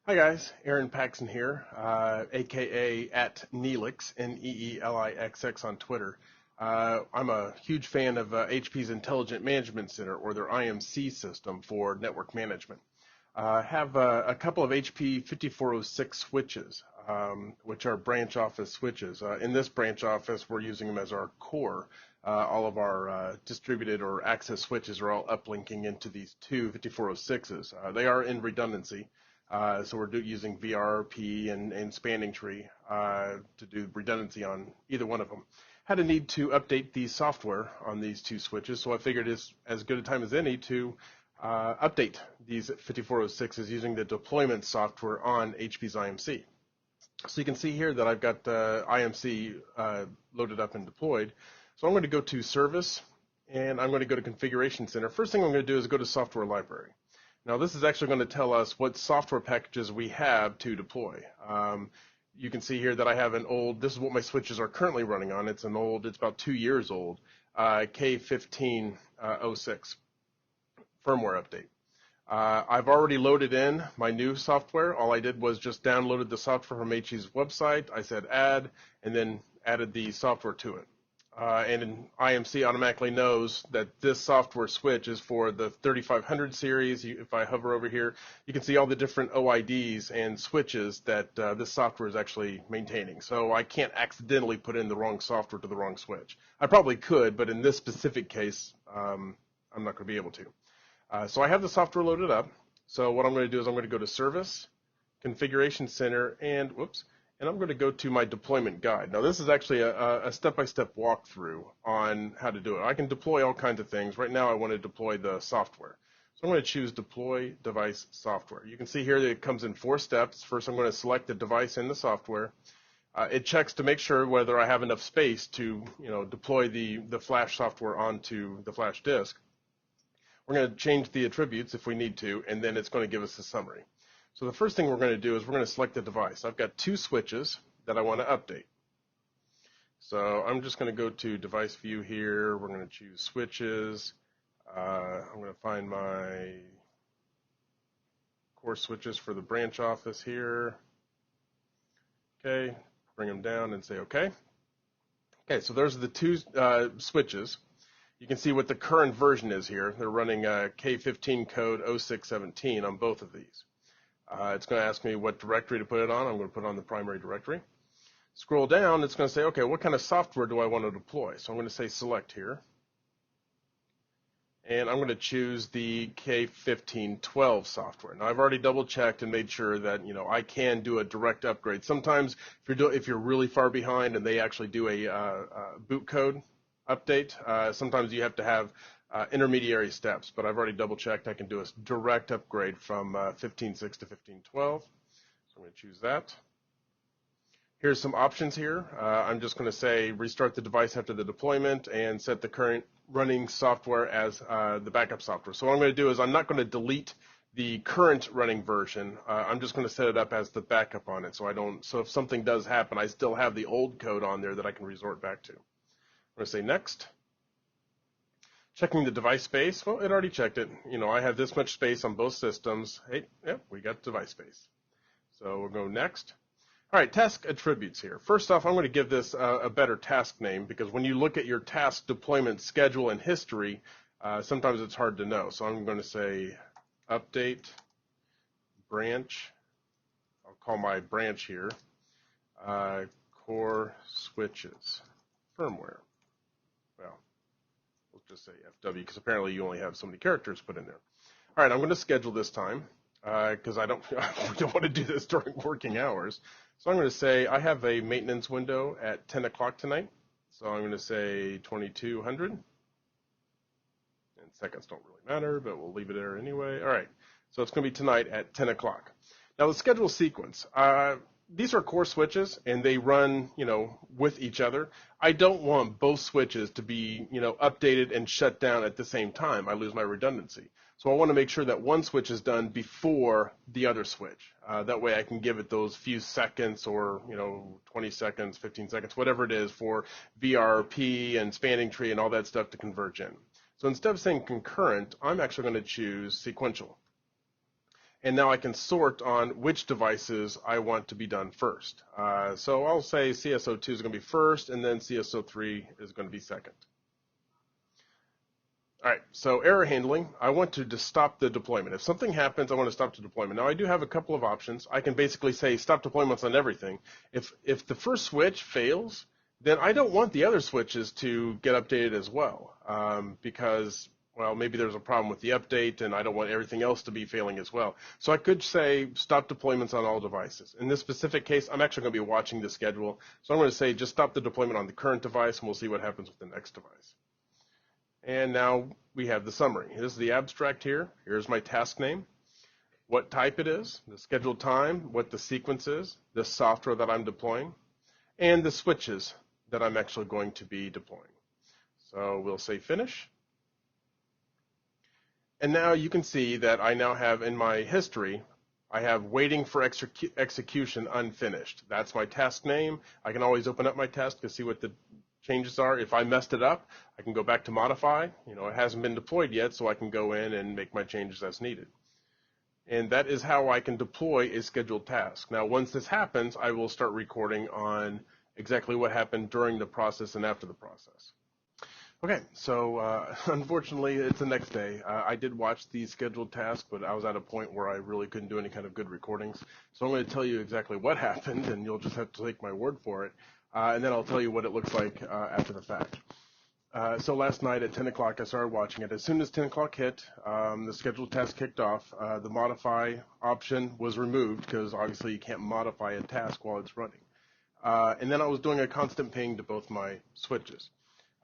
Hi guys, Aaron Paxson here, aka at Neelix, Neelixx on Twitter. I'm a huge fan of HP's Intelligent Management Center, or their IMC system for network management. I have a couple of HP 5406 switches, which are branch office switches. In this branch office, we're using them as our core. All of our distributed or access switches are all uplinking into these two 5406's. They are in redundancy. So we're using VRP and spanning tree to do redundancy on either one of them. Had a need to update the software on these two switches, so I figured it's as good a time as any to update these 5406's using the deployment software on HP's IMC. So you can see here that I've got IMC loaded up and deployed. So I'm going to go to Service, and I'm going to go to Configuration Center. First thing I'm going to do is go to Software Library. Now this is actually going to tell us what software packages we have to deploy. You can see here that I have an old, this is what my switches are currently running on. It's about 2 years old, K1506 firmware update. I've already loaded in my new software. All I did was just downloaded the software from HP's website. I said add, and then added the software to it. And IMC automatically knows that this software switch is for the 3500 series. If I hover over here, you can see all the different OIDs and switches that this software is actually maintaining. So I can't accidentally put in the wrong software to the wrong switch. I probably could, but in this specific case, I'm not going to be able to. So I have the software loaded up. So what I'm going to do is I'm going to go to Service, Configuration Center, and I'm going to go to my deployment guide. Now this is actually a step-by-step walkthrough on how to do it. I can deploy all kinds of things. Right now I want to deploy the software. So I'm going to choose Deploy Device Software. You can see here that it comes in 4 steps. First I'm going to select the device in the software. It checks to make sure whether I have enough space to deploy the flash software onto the flash disk. We're going to change the attributes if we need to, and then it's going to give us a summary. So the first thing we're going to do is we're going to select the device. I've got 2 switches that I want to update. So I'm just going to go to Device View here. We're going to choose Switches. I'm going to find my core switches for the branch office here. Okay, bring them down and say OK. Okay, so those are the 2 switches. You can see what the current version is here. They're running K15 code 0617 on both of these. It's going to ask me what directory to put it on. I'm going to put it on the primary directory. Scroll down, it's going to say, okay, what kind of software do I want to deploy? So I'm going to say select here. And I'm going to choose the K1512 software. Now I've already double checked and made sure that I can do a direct upgrade. Sometimes if you're really far behind and they actually do a boot code update, sometimes you have to have intermediary steps, but I've already double checked. I can do a direct upgrade from 15.6 to 15.12. So I'm going to choose that. Here's some options here. I'm just going to say restart the device after the deployment and set the current running software as the backup software. So what I'm going to do is I'm not going to delete the current running version. I'm just going to set it up as the backup on it, so if something does happen, I still have the old code on there that I can resort back to. I'm going to say next. Checking the device space. Well, it already checked it. I have this much space on both systems. Hey, yep, we got device space. So we'll go next. All right, task attributes here. First off, I'm going to give this a better task name because when you look at your task deployment schedule and history, sometimes it's hard to know. So I'm going to say update branch. I'll call my branch here core switches firmware. Well, we'll just say FW because apparently you only have so many characters put in there. All right, I'm going to schedule this time because I don't want to do this during working hours. So I'm going to say I have a maintenance window at 10 o'clock tonight. So I'm going to say 2200. And seconds don't really matter, but we'll leave it there anyway. All right, so it's going to be tonight at 10 o'clock. Now the schedule sequence. These are core switches, and they run, with each other. I don't want both switches to be, updated and shut down at the same time. I lose my redundancy. So I want to make sure that one switch is done before the other switch. That way I can give it those few seconds or, 20 seconds, 15 seconds, whatever it is for VRP and spanning tree and all that stuff to converge in. So instead of saying concurrent, I'm actually going to choose sequential. And now I can sort on which devices I want to be done first. So I'll say CSO2 is going to be first, and then CSO3 is going to be second. All right, so error handling, I want to just stop the deployment. If something happens, I want to stop the deployment. Now, I do have a couple of options. I can basically say stop deployments on everything. If the first switch fails, then I don't want the other switches to get updated as well, because, well, maybe there's a problem with the update, and I don't want everything else to be failing as well. So I could say stop deployments on all devices. In this specific case, I'm actually going to be watching the schedule. So I'm going to say just stop the deployment on the current device, and we'll see what happens with the next device. And now we have the summary. This is the abstract here. Here's my task name, what type it is, the scheduled time, what the sequence is, the software that I'm deploying, and the switches that I'm actually going to be deploying. So we'll say finish. And now you can see that I now have in my history, I have waiting for execution unfinished. That's my task name. I can always open up my task to see what the changes are. If I messed it up, I can go back to modify. You know, it hasn't been deployed yet, so I can go in and make my changes as needed. And that is how I can deploy a scheduled task. Now, once this happens, I will start recording on exactly what happened during the process and after the process. Okay, so unfortunately, it's the next day. I did watch the scheduled task, but I was at a point where I really couldn't do any kind of good recordings. So I'm going to tell you exactly what happened, and you'll just have to take my word for it. And then I'll tell you what it looks like after the fact. So last night at 10 o'clock, I started watching it. As soon as 10 o'clock hit, the scheduled task kicked off. The modify option was removed because obviously you can't modify a task while it's running. And then I was doing a constant ping to both my switches.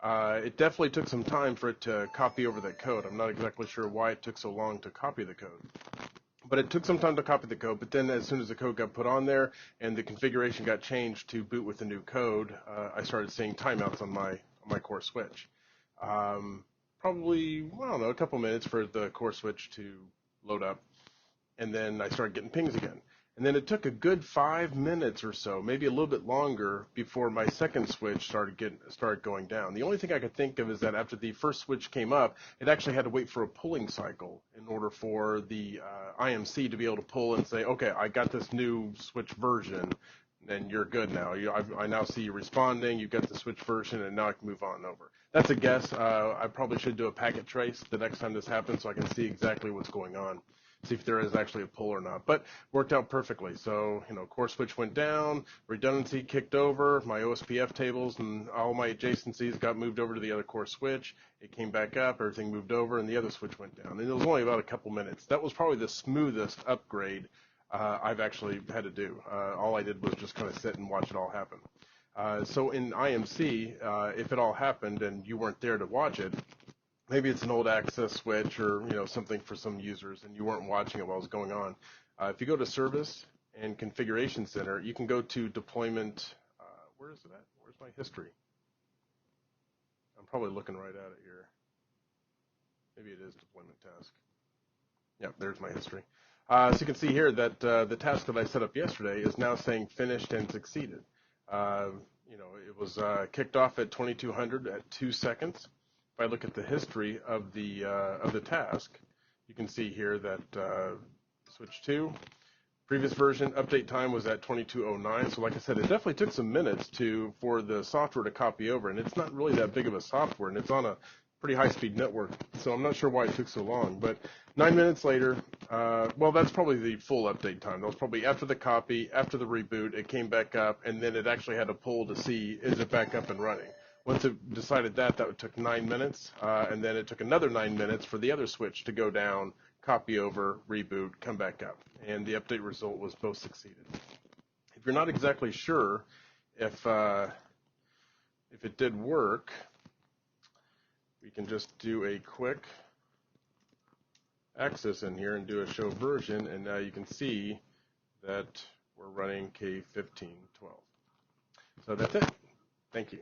It definitely took some time for it to copy over that code. I'm not exactly sure why it took so long to copy the code. But it took some time to copy the code, but then as soon as the code got put on there and the configuration got changed to boot with the new code, I started seeing timeouts on my core switch. Probably, I don't know, a couple minutes for the core switch to load up, and then I started getting pings again. And then it took a good 5 minutes or so, maybe a little bit longer, before my second switch started going down. The only thing I could think of is that after the first switch came up, it actually had to wait for a pulling cycle in order for the IMC to be able to pull and say, okay, I got this new switch version, and you're good now. I now see you responding, you got the switch version, and now I can move on over. That's a guess. I probably should do a packet trace the next time this happens so I can see exactly what's going on. See if there is actually a pull or not, but worked out perfectly. So, you know, core switch went down, redundancy kicked over, my OSPF tables and all my adjacencies got moved over to the other core switch. It came back up, everything moved over, and the other switch went down. And it was only about a couple minutes. That was probably the smoothest upgrade I've actually had to do. All I did was just kind of sit and watch it all happen. So in IMC, if it all happened and you weren't there to watch it, maybe it's an old access switch or, you know, something for some users and you weren't watching it while it was going on. If you go to Service and Configuration Center, you can go to Deployment. Where is it at? Where's my history? I'm probably looking right at it here. Maybe it is Deployment Task. Yeah, there's my history. So you can see here that the task that I set up yesterday is now saying finished and succeeded. You know, it was kicked off at 2200 at 2 seconds. If I look at the history of the task, you can see here that switch 2, previous version update time was at 2209. So like I said, it definitely took some minutes for the software to copy over, and it's not really that big of a software, and it's on a pretty high-speed network. So I'm not sure why it took so long, but 9 minutes later, well, that's probably the full update time. That was probably after the copy, after the reboot, it came back up, and then it actually had a pull to see, is it back up and running? Once it decided that took 9 minutes, and then it took another 9 minutes for the other switch to go down, copy over, reboot, come back up. And the update result was both succeeded. If you're not exactly sure if it did work, we can just do a quick access in here and do a show version, and now you can see that we're running K1512. So that's it. Thank you.